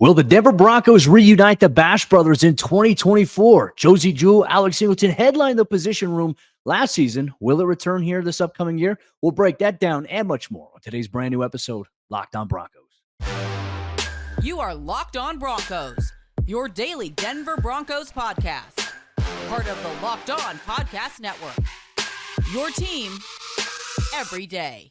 Will the Denver Broncos reunite the Bash Brothers in 2024? Josey Jewell, Alex Singleton headlined the position room last season. Will it return here this upcoming year? We'll break that down and much more on today's brand new episode, Locked On Broncos. You are Locked On Broncos, your daily Denver Broncos podcast. Part of the Locked On Podcast Network. Your team every day.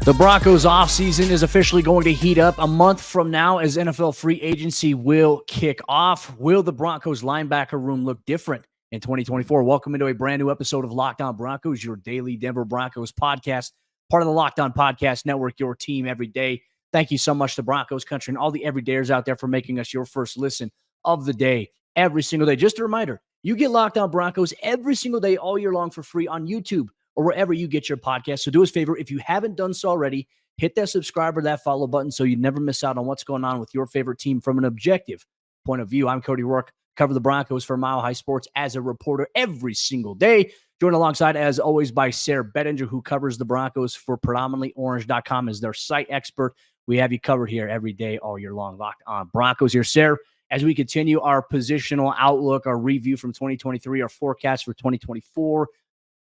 The Broncos offseason is officially going to heat up a month from now as NFL free agency will kick off. Will the Broncos linebacker room look different in 2024? Welcome into a brand new episode of Locked On Broncos, your daily Denver Broncos podcast, part of the Locked On Podcast Network, your team every day. Thank you so much to Broncos Country and all the everydayers out there for making us your first listen of the day every single day. Just a reminder, you get Locked On Broncos every single day all year long for free on YouTube or wherever you get your podcast. So do us a favor, if you haven't done so already, hit that subscribe or that follow button so you never miss out on what's going on with your favorite team from an objective point of view. I'm Cody Roark, cover the Broncos for Mile High Sports as a reporter every single day. Joined alongside, as always, by Sayre Bedinger, who covers the Broncos for predominantlyorange.com as their site expert. We have you covered here every day, all year long. Locked On Broncos here. Sayre, as we continue our positional outlook, our review from 2023, our forecast for 2024,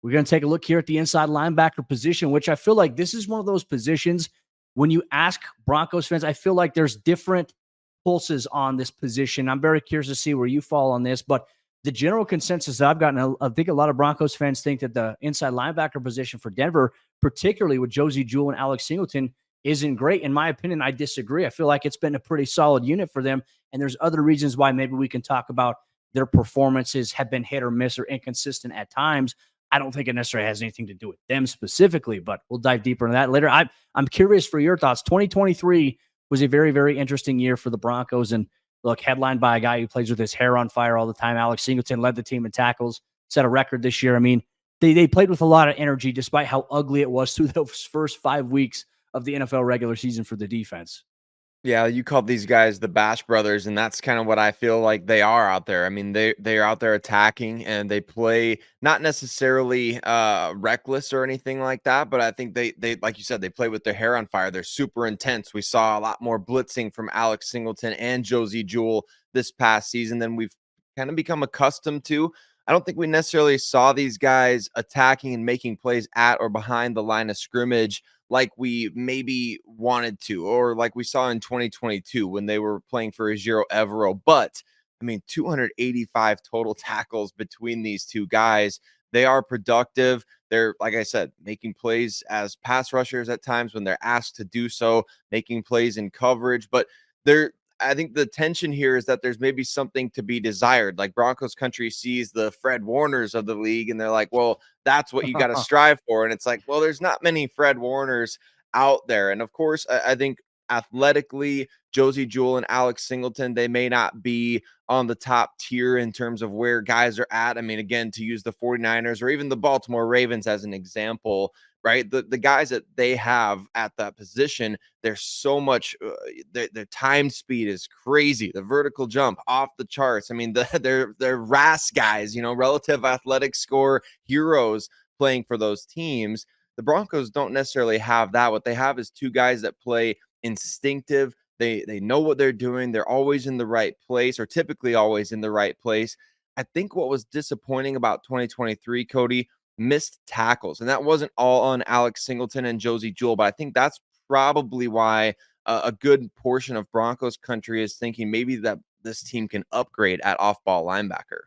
we're going to take a look here at the inside linebacker position, which I feel like this is one of those positions when you ask Broncos fans, I feel like there's different pulses on this position. I'm very curious to see where you fall on this, but the general consensus I've gotten, I think a lot of Broncos fans think that the inside linebacker position for Denver, particularly with Josey Jewell and Alex Singleton, isn't great. In my opinion, I disagree. I feel like it's been a pretty solid unit for them, and there's other reasons why maybe we can talk about their performances have been hit or miss or inconsistent at times. I don't think it necessarily has anything to do with them specifically, but we'll dive deeper into that later. I'm curious for your thoughts. 2023 was a very, very interesting year for the Broncos. And look, headlined by a guy who plays with his hair on fire all the time. Alex Singleton led the team in tackles, set a record this year. I mean, they played with a lot of energy despite how ugly it was through those first 5 weeks of the NFL regular season for the defense. Yeah, you called these guys the Bash Brothers, and that's kind of what I feel like they are out there. I mean, they're out there attacking, and they play not necessarily reckless or anything like that, but I think they like you said, they play with their hair on fire. They're super intense. We saw a lot more blitzing from Alex Singleton and Josey Jewell this past season than we've kind of become accustomed to. I don't think we necessarily saw these guys attacking and making plays at or behind the line of scrimmage like we maybe wanted to, or like we saw in 2022 when they were playing for Ejiro Evero. But I mean, 285 total tackles between these two guys. They are productive. They're, like I said, making plays as pass rushers at times when they're asked to do so, making plays in coverage. But I think the tension here is that there's maybe something to be desired. Like Broncos Country sees the Fred Warners of the league, and they're like, well, that's what you got to strive for. And it's like, well, there's not many Fred Warners out there. And of course, I think athletically, Josey Jewell and Alex Singleton, they may not be on the top tier in terms of where guys are at. I mean, again, to use the 49ers or even the Baltimore Ravens as an example, right? The guys that they have at that position, there's so much, their time speed is crazy. The vertical jump off the charts. I mean, they're RAS guys, relative athletic score heroes playing for those teams. The Broncos don't necessarily have that. What they have is two guys that play instinctive. They know what they're doing. They're always in the right place, or typically always in the right place. I think what was disappointing about 2023, Cody, missed tackles. And that wasn't all on Alex Singleton and Josey Jewell, but I think that's probably why a good portion of Broncos Country is thinking maybe that this team can upgrade at off-ball linebacker.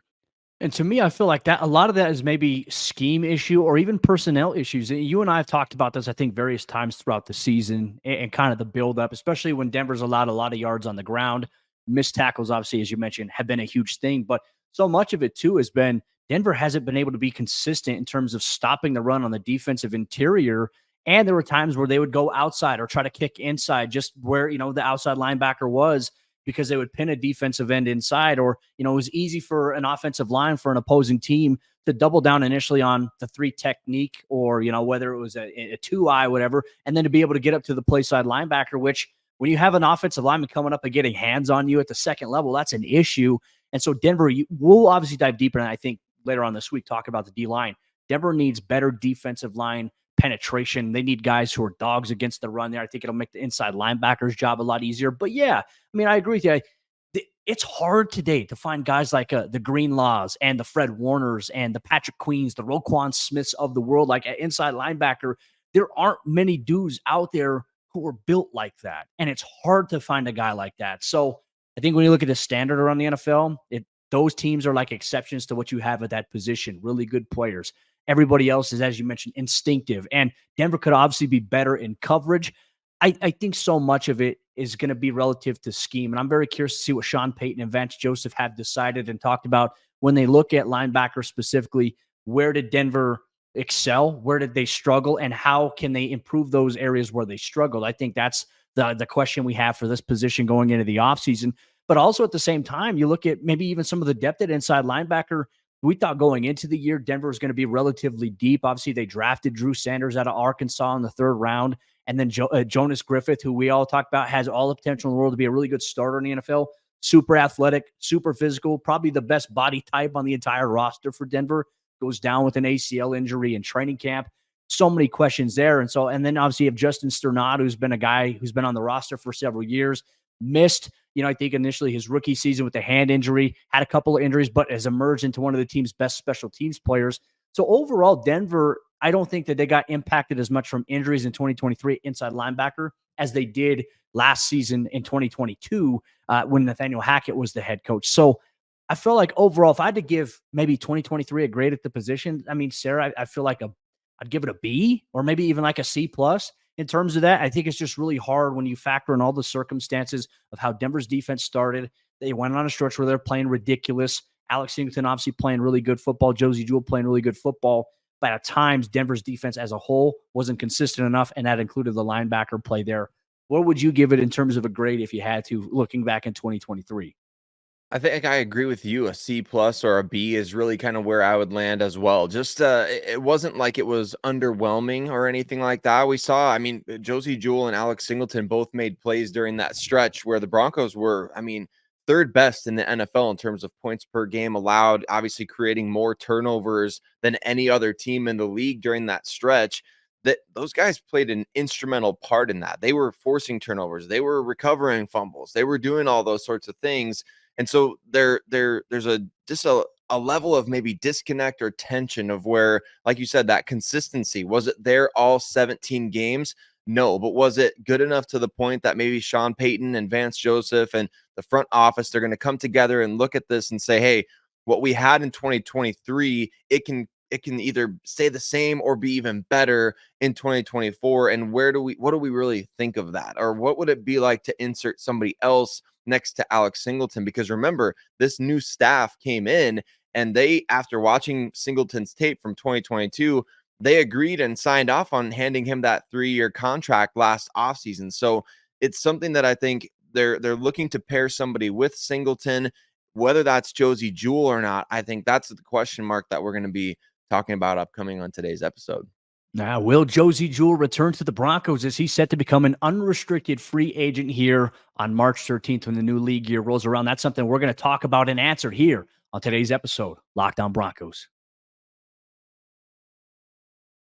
And to me, I feel like that a lot of that is maybe scheme issue or even personnel issues. You and I have talked about this, I think, various times throughout the season and kind of the buildup, especially when Denver's allowed a lot of yards on the ground. Missed tackles, obviously, as you mentioned, have been a huge thing. But so much of it, too, has been Denver hasn't been able to be consistent in terms of stopping the run on the defensive interior. And there were times where they would go outside or try to kick inside just where, the outside linebacker was, because they would pin a defensive end inside, or, it was easy for an offensive line for an opposing team to double down initially on the 3 technique or, whether it was a 2-eye, whatever, and then to be able to get up to the play side linebacker, which when you have an offensive lineman coming up and getting hands on you at the second level, that's an issue. And so Denver, we'll obviously dive deeper, and I think later on this week talk about the D-line. Denver needs better defensive line penetration. They need guys who are dogs against the run there. I think it'll make the inside linebacker's job a lot easier. But yeah, I mean, I agree with you. It's hard today to find guys like the Greenlaws and the Fred Warners and the Patrick Queens, the Roquan Smiths of the world. Like at inside linebacker, there aren't many dudes out there who are built like that. And it's hard to find a guy like that. So I think when you look at the standard around the NFL, those teams are like exceptions to what you have at that position. Really good players. Everybody else is, as you mentioned, instinctive. And Denver could obviously be better in coverage. I think so much of it is going to be relative to scheme. And I'm very curious to see what Sean Payton and Vance Joseph have decided and talked about when they look at linebackers specifically. Where did Denver excel? Where did they struggle? And how can they improve those areas where they struggled? I think that's the question we have for this position going into the offseason. But also at the same time, you look at maybe even some of the depth at inside linebacker. We thought going into the year, Denver was going to be relatively deep. Obviously, they drafted Drew Sanders out of Arkansas in the 3rd round. And then Jonas Griffith, who we all talked about, has all the potential in the world to be a really good starter in the NFL. Super athletic, super physical, probably the best body type on the entire roster for Denver. Goes down with an ACL injury in training camp. So many questions there. And then obviously you have Justin Sternad, who's been a guy who's been on the roster for several years, missed, I think initially his rookie season with a hand injury, had a couple of injuries, but has emerged into one of the team's best special teams players. So overall, Denver, I don't think that they got impacted as much from injuries in 2023 inside linebacker as they did last season in 2022 when Nathaniel Hackett was the head coach. So I feel like overall, if I had to give maybe 2023 a grade at the position, I mean, Sayre, I feel like I'd give it a B or maybe even like a C plus in terms of that. I think it's just really hard when you factor in all the circumstances of how Denver's defense started. They went on a stretch where they're playing ridiculous. Alex Singleton obviously playing really good football. Josey Jewell playing really good football. But at times, Denver's defense as a whole wasn't consistent enough, and that included the linebacker play there. What would you give it in terms of a grade if you had to, looking back in 2023? I think I agree with you. A C plus or a B is really kind of where I would land as well. Just it wasn't like it was underwhelming or anything like that. We saw, I mean, Josey Jewell and Alex Singleton both made plays during that stretch where the Broncos were, I mean, 3rd best in the NFL in terms of points per game allowed, obviously creating more turnovers than any other team in the league during that stretch. That those guys played an instrumental part in that. They were forcing turnovers, they were recovering fumbles, they were doing all those sorts of things. And so there's a level of maybe disconnect or tension of where, like you said, that consistency. Was it there all 17 games? No, but was it good enough to the point that maybe Sean Payton and Vance Joseph and the front office, they're going to come together and look at this and say, hey, what we had in 2023, it can either stay the same or be even better in 2024. And what do we really think of that? Or what would it be like to insert somebody else next to Alex Singleton? Because remember, this new staff came in and they, after watching Singleton's tape from 2022, they agreed and signed off on handing him that 3-year contract last offseason. So it's something that I think they're looking to pair somebody with Singleton, whether that's Josey Jewell or not. I think that's the question mark that we're going to be talking about upcoming on today's episode. Now, will Josey Jewell return to the Broncos? Is he set to become an unrestricted free agent here on March 13th when the new league year rolls around? That's something we're going to talk about and answer here on today's episode, Locked On Broncos.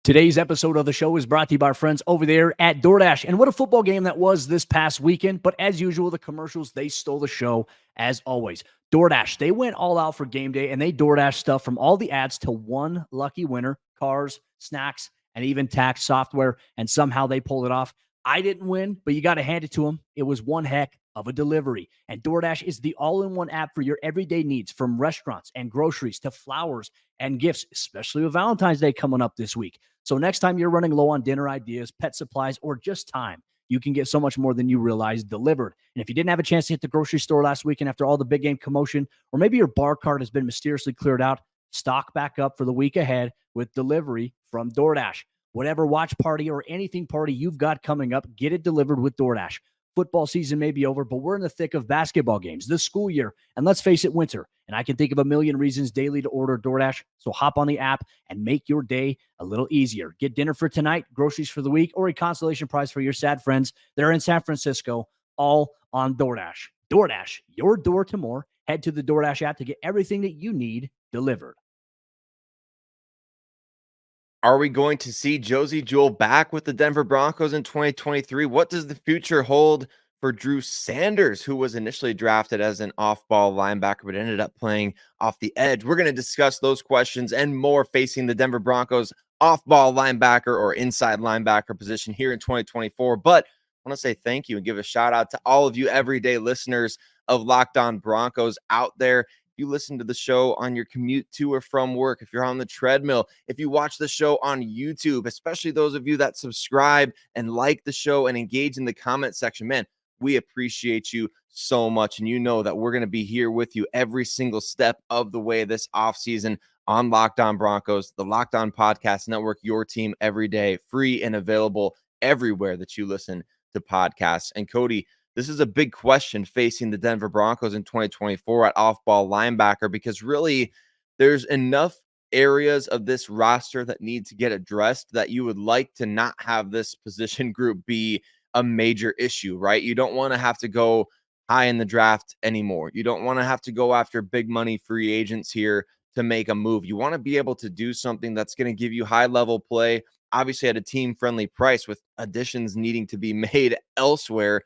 Today's episode of the show is brought to you by our friends over there at DoorDash. And what a football game that was this past weekend. But as usual, the commercials, they stole the show as always. DoorDash, they went all out for game day and they DoorDash stuff from all the ads to one lucky winner, cars, snacks, and even tax software. And somehow they pulled it off. I didn't win, but you got to hand it to them. It was one heck of a delivery. And DoorDash is the all-in-one app for your everyday needs, from restaurants and groceries to flowers and gifts, especially with Valentine's Day coming up this week. So next time you're running low on dinner ideas, pet supplies, or just time, you can get so much more than you realize delivered. And if you didn't have a chance to hit the grocery store last weekend after all the big game commotion, or maybe your bar cart has been mysteriously cleared out, stock back up for the week ahead with delivery from DoorDash. Whatever watch party or anything party you've got coming up, get it delivered with DoorDash. Football season may be over, but we're in the thick of basketball games, this school year, and let's face it, winter. And I can think of a million reasons daily to order DoorDash, so hop on the app and make your day a little easier. Get dinner for tonight, groceries for the week, or a consolation prize for your sad friends that are in San Francisco, all on DoorDash. DoorDash, your door to more. Head to the DoorDash app to get everything that you need delivered. Are we going to see Josey Jewell back with the Denver Broncos in 2023? What does the future hold for Drew Sanders, who was initially drafted as an off-ball linebacker but ended up playing off the edge? We're going to discuss those questions and more facing the Denver Broncos off-ball linebacker or inside linebacker position here in 2024. But I want to say thank you and give a shout out to all of you everyday listeners of Locked On Broncos out there. You listen to the show on your commute to or from work, if you're on the treadmill, if you watch the show on YouTube, especially those of you that subscribe and like the show and engage in the comment section, man, we appreciate you so much. And you know that we're going to be here with you every single step of the way this offseason on Locked On Broncos, the Locked On Podcast Network, your team every day, free and available everywhere that you listen to podcasts. And Cody, this is a big question facing the Denver Broncos in 2024 at off-ball linebacker, because really there's enough areas of this roster that need to get addressed that you would like to not have this position group be a major issue, right? You don't want to have to go high in the draft anymore. You don't want to have to go after big money free agents here to make a move. You want to be able to do something that's going to give you high-level play, obviously at a team-friendly price with additions needing to be made elsewhere.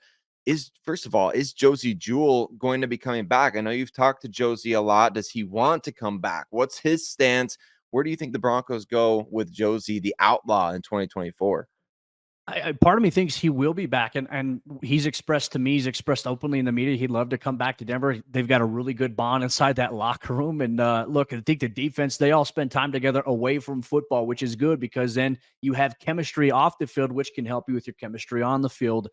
First of all, is Josey Jewell going to be coming back? I know you've talked to Josey a lot. Does he want to come back? What's his stance? Where do you think the Broncos go with Josey, the outlaw, in 2024? Part of me thinks he will be back, and he's expressed to me, he's expressed openly in the media, he'd love to come back to Denver. They've got a really good bond inside that locker room. And look, I think the defense, they all spend time together away from football, which is good because then you have chemistry off the field, which can help you with your chemistry on the field.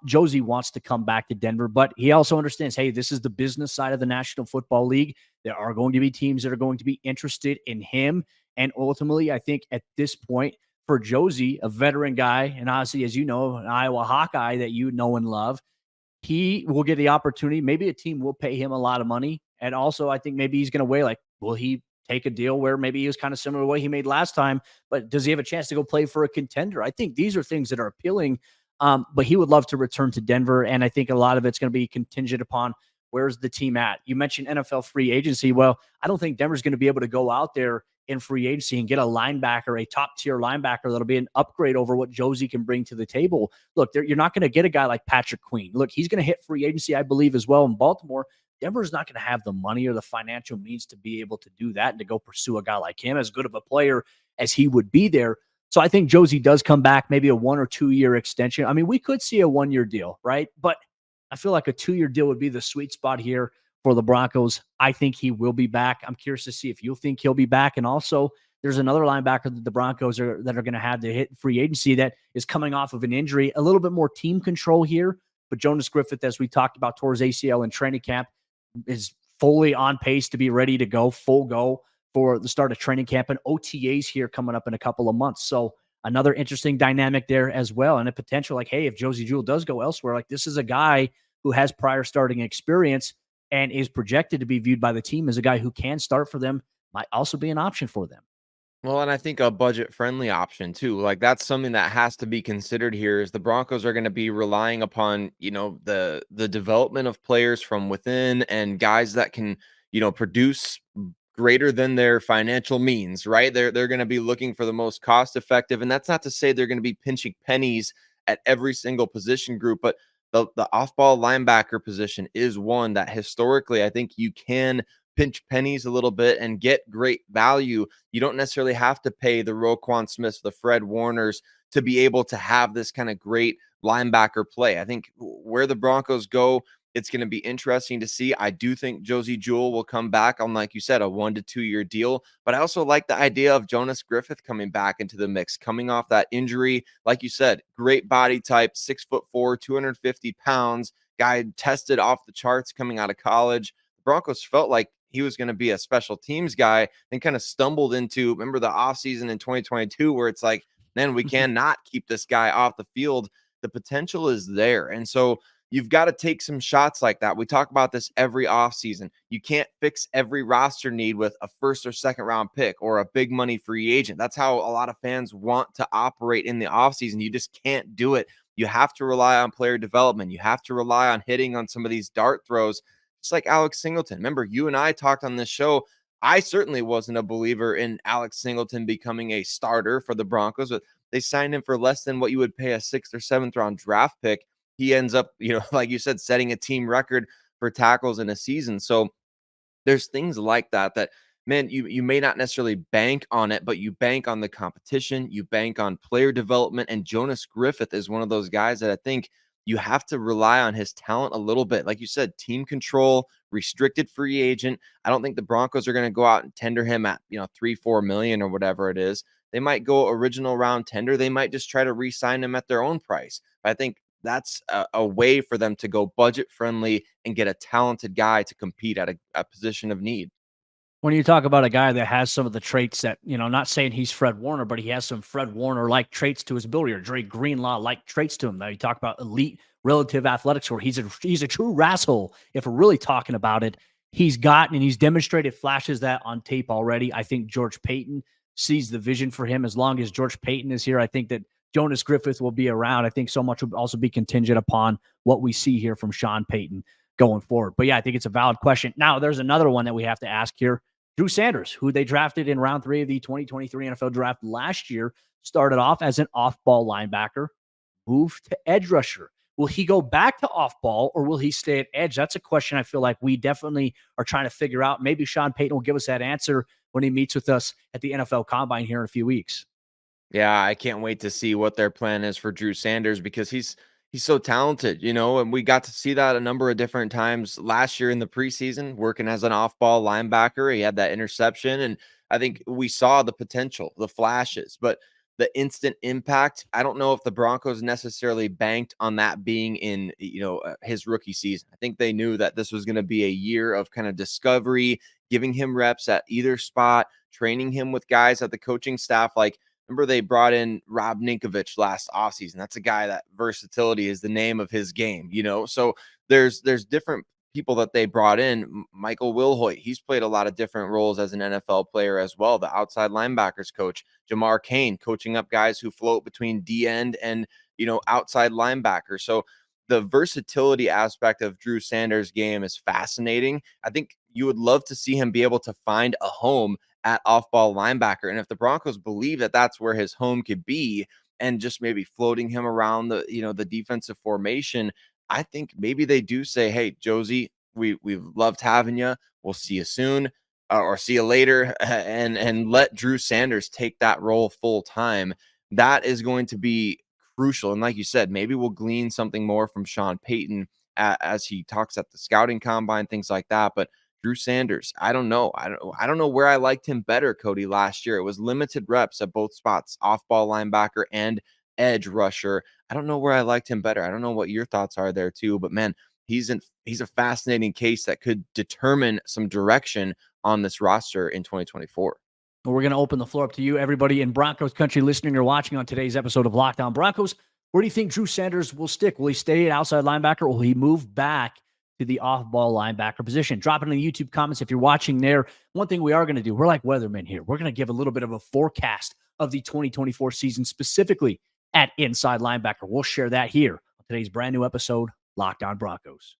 Josey wants to come back to Denver, but he also understands, hey, this is the business side of the National Football League. There are going to be teams that are going to be interested in him. And ultimately, I think at this point, for Josey, a veteran guy, and obviously, as you know, an Iowa Hawkeye that you know and love, he will get the opportunity. Maybe a team will pay him a lot of money. And also, I think maybe he's going to weigh, like, will he take a deal where maybe he was kind of similar to what he made last time, but does he have a chance to go play for a contender? I think these are things that are appealing, but he would love to return to Denver. And I think a lot of it's going to be contingent upon where's the team at. You mentioned NFL free agency. Well, I don't think Denver's going to be able to go out there in free agency and get a linebacker, a top tier linebacker that'll be an upgrade over what Josey can bring to the table. Look, you're not going to get a guy like Patrick Queen. Look, he's going to hit free agency, I believe, as well in Baltimore. Denver's not going to have the money or the financial means to be able to do that and to go pursue a guy like him, as good of a player as he would be there. So I think Josey does come back, maybe a 1 or 2 year extension. I mean, we could see a 1 year deal, right? But I feel like a 2 year deal would be the sweet spot here for the Broncos. I think he will be back. I'm curious to see if you think he'll be back. And also, there's another linebacker that the Broncos are going to have to hit free agency that is coming off of an injury. A little bit more team control here, but Jonas Griffith, as we talked about, towards ACL in training camp, is fully on pace to be ready to go, full go for the start of training camp, and OTAs here coming up in a couple of months. So another interesting dynamic there as well, and a potential like, hey, if Josey Jewell does go elsewhere, like this is a guy who has prior starting experience and is projected to be viewed by the team as a guy who can start for them, might also be an option for them. Well, and I think a budget-friendly option too. Like that's something that has to be considered here is the Broncos are going to be relying upon, the development of players from within and guys that can, produce greater than their financial means, right? They're going to be looking for the most cost-effective, and that's not to say they're going to be pinching pennies at every single position group, but the off-ball linebacker position is one that historically I think you can pinch pennies a little bit and get great value. You don't necessarily have to pay the Roquan Smiths, the Fred Warners to be able to have this kind of great linebacker play. I think where the Broncos go, it's going to be interesting to see. I do think Josey Jewell will come back on, like you said, a 1 to 2 year deal. But I also like the idea of Jonas Griffith coming back into the mix, coming off that injury. Like you said, great body type, 6'4", 250 pounds, guy tested off the charts coming out of college. The Broncos felt like he was going to be a special teams guy and kind of stumbled into, remember the offseason in 2022 where it's like, man, we cannot keep this guy off the field. The potential is there. And so you've got to take some shots like that. We talk about this every offseason. You can't fix every roster need with a first or second round pick or a big money free agent. That's how a lot of fans want to operate in the offseason. You just can't do it. You have to rely on player development. You have to rely on hitting on some of these dart throws. Just like Alex Singleton. Remember, you and I talked on this show I certainly wasn't a believer in Alex Singleton becoming a starter for the Broncos, but they signed him for less than what you would pay a 6th or 7th round draft pick. He ends up, like you said, setting a team record for tackles in a season. So there's things like that, man, you may not necessarily bank on it, but you bank on the competition, you bank on player development. And Jonas Griffith is one of those guys that I think you have to rely on his talent a little bit. Like you said, team control, restricted free agent. I don't think the Broncos are going to go out and tender him at 3-4 million or whatever it is. They might go original round tender. They might just try to re-sign him at their own price. But I think that's a way for them to go budget friendly and get a talented guy to compete at a position of need. When you talk about a guy that has some of the traits that, not saying he's Fred Warner, but he has some Fred Warner-like traits to his ability, or Dre Greenlaw-like traits to him. Now you talk about elite relative athletics, where he's a true rascal. If we're really talking about it, he's gotten and he's demonstrated flashes that on tape already. I think George Payton sees the vision for him. As long as George Payton is here, I think that Jonas Griffith will be around. I think so much will also be contingent upon what we see here from Sean Payton going forward. But yeah, I think it's a valid question. Now, there's another one that we have to ask here. Drew Sanders, who they drafted in round 3 of the 2023 NFL draft last year, started off as an off-ball linebacker, moved to edge rusher. Will he go back to off-ball, or will he stay at edge? That's a question I feel like we definitely are trying to figure out. Maybe Sean Payton will give us that answer when he meets with us at the NFL Combine here in a few weeks. Yeah, I can't wait to see what their plan is for Drew Sanders, because he's so talented, and we got to see that a number of different times last year in the preseason, working as an off-ball linebacker. He had that interception, and I think we saw the potential, the flashes, but the instant impact, I don't know if the Broncos necessarily banked on that being in, his rookie season. I think they knew that this was going to be a year of kind of discovery, giving him reps at either spot, training him with guys at the coaching staff. Like, remember, they brought in Rob Ninkovich last offseason. That's a guy that versatility is the name of his game, So there's different people that they brought in. Michael Wilhoit, he's played a lot of different roles as an NFL player as well. The outside linebackers coach, Jamar Kane, coaching up guys who float between D end and, outside linebacker. So the versatility aspect of Drew Sanders' game is fascinating. I think you would love to see him be able to find a home at off-ball linebacker. And if the Broncos believe that that's where his home could be, and just maybe floating him around the defensive formation, I think maybe they do say, hey, Josey, we've loved having you. We'll see you soon, or see you later, and let Drew Sanders take that role full time. That is going to be crucial. And like you said, maybe we'll glean something more from Sean Payton as he talks at the scouting combine, things like that. But Drew Sanders, I don't know. I don't know where I liked him better, Cody, last year. It was limited reps at both spots, off-ball linebacker and edge rusher. I don't know where I liked him better. I don't know what your thoughts are there too, but man, he's a fascinating case that could determine some direction on this roster in 2024. Well, we're going to open the floor up to you, everybody in Broncos country listening or watching on today's episode of Locked On Broncos. Where do you think Drew Sanders will stick? Will he stay at outside linebacker, or will he move back to the off-ball linebacker position? Drop it in the YouTube comments if you're watching there. One thing we are going to do, we're like weathermen here. We're going to give a little bit of a forecast of the 2024 season, specifically at inside linebacker. We'll share that here on today's brand new episode, Locked On Broncos.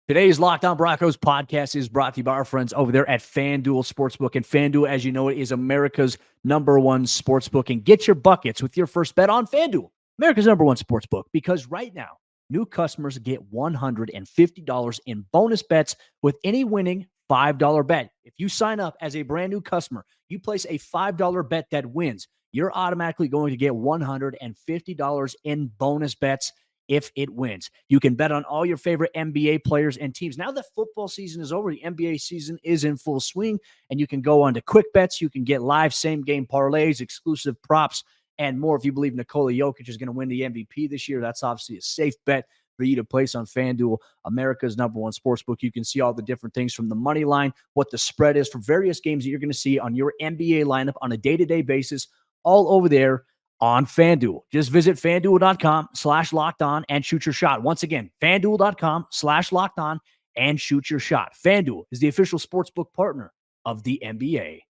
Today's Locked On Broncos podcast is brought to you by our friends over there at FanDuel Sportsbook. And FanDuel, as you know, it is America's #1 sportsbook. And get your buckets with your first bet on FanDuel, America's #1 sportsbook, because right now, new customers get $150 in bonus bets with any winning $5 bet. If you sign up as a brand new customer, you place a $5 bet that wins, you're automatically going to get $150 in bonus bets if it wins. You can bet on all your favorite NBA players and teams. Now that football season is over, the NBA season is in full swing, and you can go on to quick bets. You can get live same-game parlays, exclusive props, and more. If you believe Nikola Jokic is going to win the MVP this year, that's obviously a safe bet for you to place on FanDuel, America's #1 sportsbook. You can see all the different things from the money line, what the spread is for various games that you're going to see on your NBA lineup on a day-to-day basis, all over there on FanDuel. Just visit FanDuel.com/lockedon and shoot your shot. Once again, FanDuel.com/lockedon and shoot your shot. FanDuel is the official sportsbook partner of the NBA.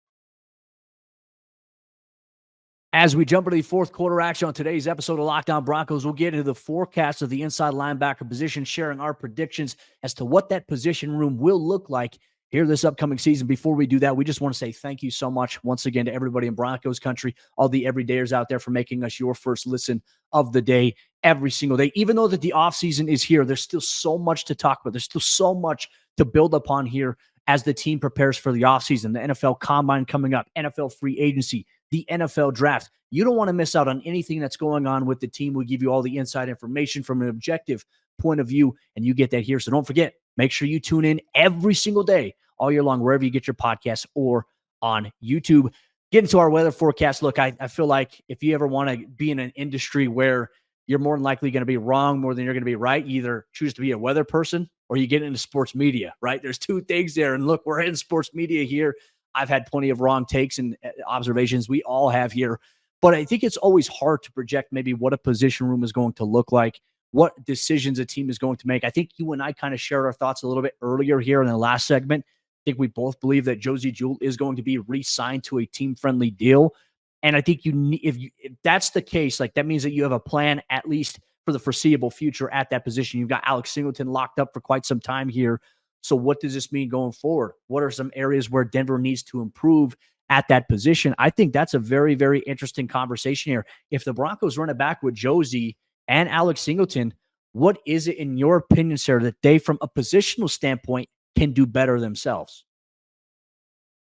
As we jump into the fourth quarter action on today's episode of Locked On Broncos, we'll get into the forecast of the inside linebacker position, sharing our predictions as to what that position room will look like here this upcoming season. Before we do that, we just want to say thank you so much once again to everybody in Broncos country, all the everydayers out there, for making us your first listen of the day every single day. Even though that the offseason is here, there's still so much to talk about. There's still so much to build upon here as the team prepares for the offseason, the NFL Combine coming up, NFL free agency, the NFL draft. You don't want to miss out on anything that's going on with the team. We give you all the inside information from an objective point of view, and you get that here. So don't forget, make sure you tune in every single day, all year long, wherever you get your podcasts or on YouTube. Get into our weather forecast. Look, I feel like if you ever want to be in an industry where you're more than likely going to be wrong more than you're going to be right, you either choose to be a weather person or you get into sports media, right? There's two things there. And look, we're in sports media here. I've had plenty of wrong takes and observations. We all have here. But I think it's always hard to project maybe what a position room is going to look like, what decisions a team is going to make. I think you and I kind of shared our thoughts a little bit earlier here in the last segment. I think we both believe that Josey Jewell is going to be re-signed to a team-friendly deal. And I think if that's the case, like that means that you have a plan at least for the foreseeable future at that position. You've got Alex Singleton locked up for quite some time here. So what does this mean going forward? What are some areas where Denver needs to improve at that position? I think that's a very, very interesting conversation here. If the Broncos run it back with Josey and Alex Singleton, what is it, in your opinion, Sayre, that they, from a positional standpoint, can do better themselves?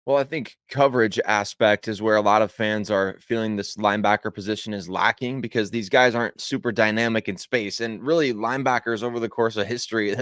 Well, I think coverage aspect is where a lot of fans are feeling this linebacker position is lacking because these guys aren't super dynamic in space. And really, linebackers over the course of history,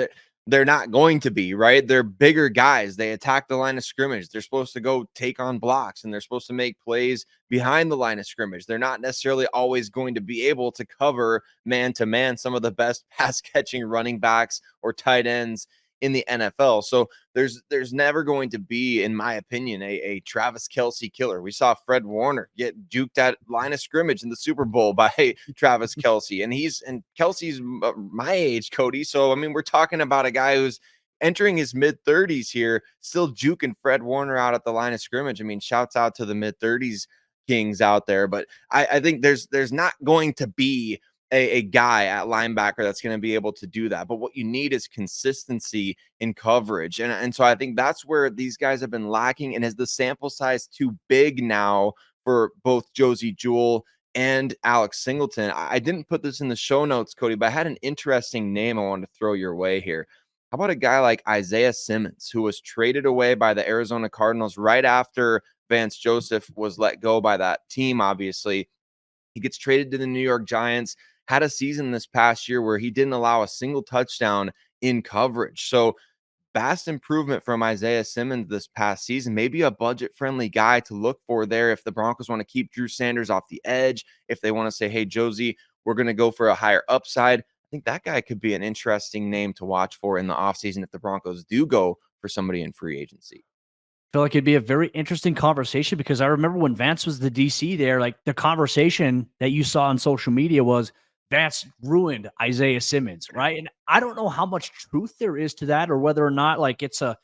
they're not going to be, right? They're bigger guys. They attack the line of scrimmage. They're supposed to go take on blocks and they're supposed to make plays behind the line of scrimmage. They're not necessarily always going to be able to cover man to man some of the best pass catching running backs or tight ends in the NFL. So there's never going to be, in my opinion, a Travis Kelce killer. We saw Fred Warner get juked at line of scrimmage in the Super Bowl by Travis Kelce, and Kelce's my age, Cody. So I mean, we're talking about a guy who's entering his mid-30s here, still juking Fred Warner out at the line of scrimmage. I mean, shouts out to the mid-30s kings out there, but I think there's not going to be a guy at linebacker that's going to be able to do that. But what you need is consistency in coverage. And so I think that's where these guys have been lacking. And is the sample size too big now for both Josey Jewell and Alex Singleton? I didn't put this in the show notes, Cody, but I had an interesting name I wanted to throw your way here. How about a guy like Isaiah Simmons, who was traded away by the Arizona Cardinals right after Vance Joseph was let go by that team, obviously. He gets traded to the New York Giants, had a season this past year where he didn't allow a single touchdown in coverage. So vast improvement from Isaiah Simmons this past season. Maybe a budget-friendly guy to look for there if the Broncos want to keep Drew Sanders off the edge, if they want to say, hey, Josey, we're going to go for a higher upside. I think that guy could be an interesting name to watch for in the offseason if the Broncos do go for somebody in free agency. Feel like it'd be a very interesting conversation because I remember when Vance was the DC there, like the conversation that you saw on social media was Vance ruined Isaiah Simmons, right? And I don't know how much truth there is to that or whether or not like it's a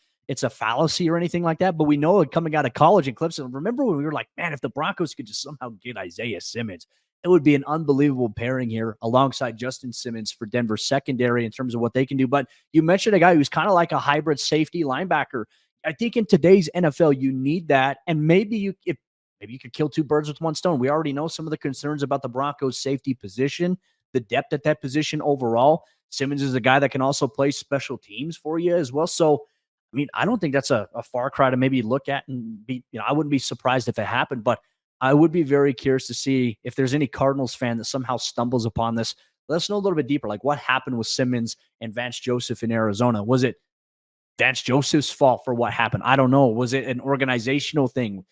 fallacy or anything like that. But we know it coming out of college in Clemson. Remember when we were like, man, if the Broncos could just somehow get Isaiah Simmons, it would be an unbelievable pairing here alongside Justin Simmons for Denver secondary in terms of what they can do. But you mentioned a guy who's kind of like a hybrid safety linebacker. I think in today's NFL, you need that. And maybe you could kill two birds with one stone. We already know some of the concerns about the Broncos safety position, the depth at that position overall. Simmons is a guy that can also play special teams for you as well. So, I mean, I don't think that's a far cry to maybe look at and be, I wouldn't be surprised if it happened, but I would be very curious to see if there's any Cardinals fan that somehow stumbles upon this. Let us know a little bit deeper. Like what happened with Simmons and Vance Joseph in Arizona? Was it Vance Joseph's fault for what happened? I don't know. Was it an organizational thing?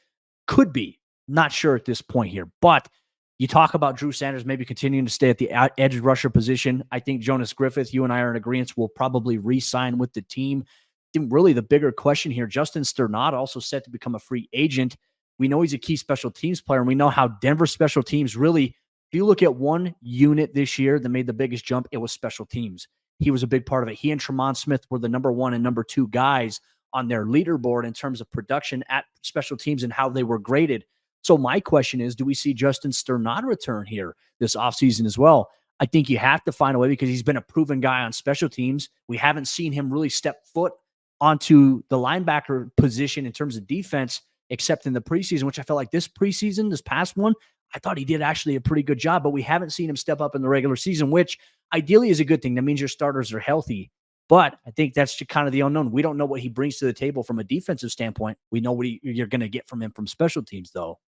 Could be. Not sure at this point here. But you talk about Drew Sanders maybe continuing to stay at the edge rusher position. I think Jonas Griffith, you and I are in agreement, will probably re-sign with the team. I think really the bigger question here, Justin Sternad also set to become a free agent. We know he's a key special teams player, and we know how Denver special teams really, if you look at one unit this year that made the biggest jump, it was special teams. He was a big part of it. He and Tremont Smith were the number one and number two guys on their leaderboard in terms of production at special teams and how they were graded. So my question is, do we see Justin Sternad return here this offseason as well? I think you have to find a way because he's been a proven guy on special teams. We haven't seen him really step foot onto the linebacker position in terms of defense, except in the preseason, which I felt like this preseason, this past one, I thought he did actually a pretty good job, but we haven't seen him step up in the regular season, which ideally is a good thing. That means your starters are healthy. But I think that's just kind of the unknown. We don't know what he brings to the table from a defensive standpoint. We know what you're going to get from him from special teams, though.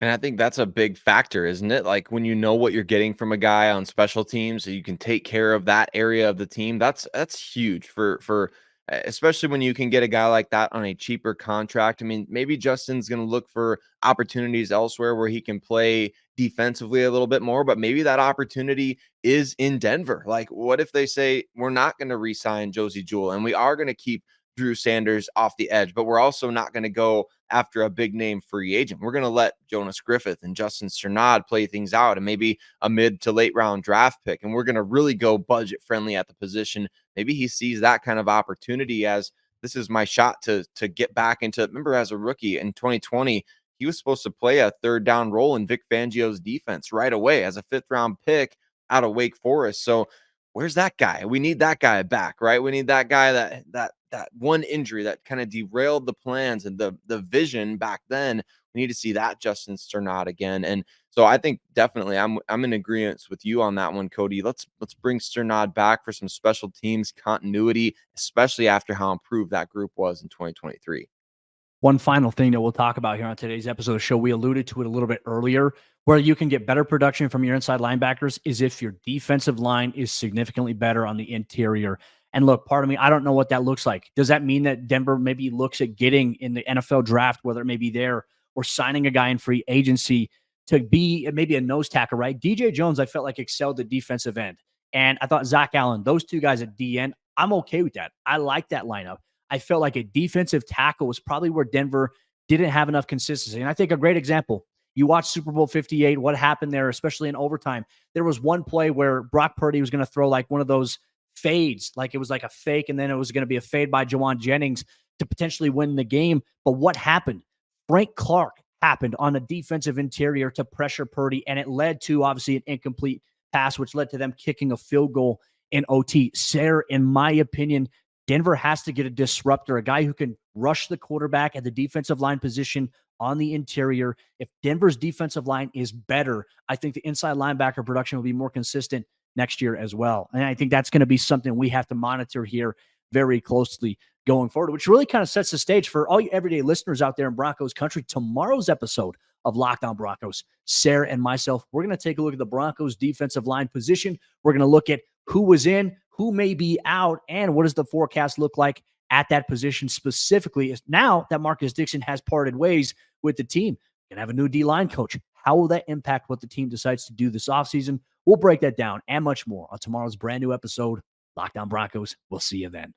And I think that's a big factor, isn't it? Like when you know what you're getting from a guy on special teams, so you can take care of that area of the team. That's huge for especially when you can get a guy like that on a cheaper contract. I mean, maybe Justin's going to look for opportunities elsewhere where he can play defensively a little bit more, but maybe that opportunity is in Denver. Like, what if they say we're not going to re-sign Josey Jewell and we are going to keep Drew Sanders off the edge, but we're also not going to go after a big name free agent. We're going to let Jonas Griffith and Justin Strnad play things out and maybe a mid to late round draft pick. And we're going to really go budget friendly at the position. Maybe he sees that kind of opportunity as this is my shot to get back into, remember as a rookie in 2020, he was supposed to play a third down role in Vic Fangio's defense right away as a 5th round pick out of Wake Forest. So where's that guy? We need that guy back, right? We need that guy that one injury that kind of derailed the plans and the vision back then. We need to see that Justin Strnad again. And so I think definitely I'm in agreement with you on that one, Cody. Let's bring Strnad back for some special teams continuity, especially after how improved that group was in 2023. One final thing that we'll talk about here on today's episode of the show, we alluded to it a little bit earlier, where you can get better production from your inside linebackers is if your defensive line is significantly better on the interior. And look, part of me, I don't know what that looks like. Does that mean that Denver maybe looks at getting in the NFL draft, whether it may be there, or signing a guy in free agency to be maybe a nose tackle, right? DJ Jones, I felt like excelled at defensive end. And I thought Zach Allen, those two guys at DN, I'm okay with that. I like that lineup. I felt like a defensive tackle was probably where Denver didn't have enough consistency. And I think a great example, you watch Super Bowl 58, what happened there, especially in overtime. There was one play where Brock Purdy was going to throw like one of those fades, like it was like a fake, and then it was going to be a fade by Jawan Jennings to potentially win the game. But what happened? Frank Clark happened on a defensive interior to pressure Purdy, and it led to obviously an incomplete pass, which led to them kicking a field goal in OT. Sayre, in my opinion, Denver has to get a disruptor, a guy who can rush the quarterback at the defensive line position on the interior. If Denver's defensive line is better, I think the inside linebacker production will be more consistent next year as well. And I think that's going to be something we have to monitor here very closely going forward, which really kind of sets the stage for all you everyday listeners out there in Broncos country. Tomorrow's episode of Locked On Broncos, Sayre and myself, we're going to take a look at the Broncos defensive line position. We're going to look at who was in, who may be out, and what does the forecast look like at that position specifically now that Marcus Dixon has parted ways with the team. Going to have a new D-line coach. How will that impact what the team decides to do this offseason? We'll break that down and much more on tomorrow's brand new episode, Locked On Broncos. We'll see you then.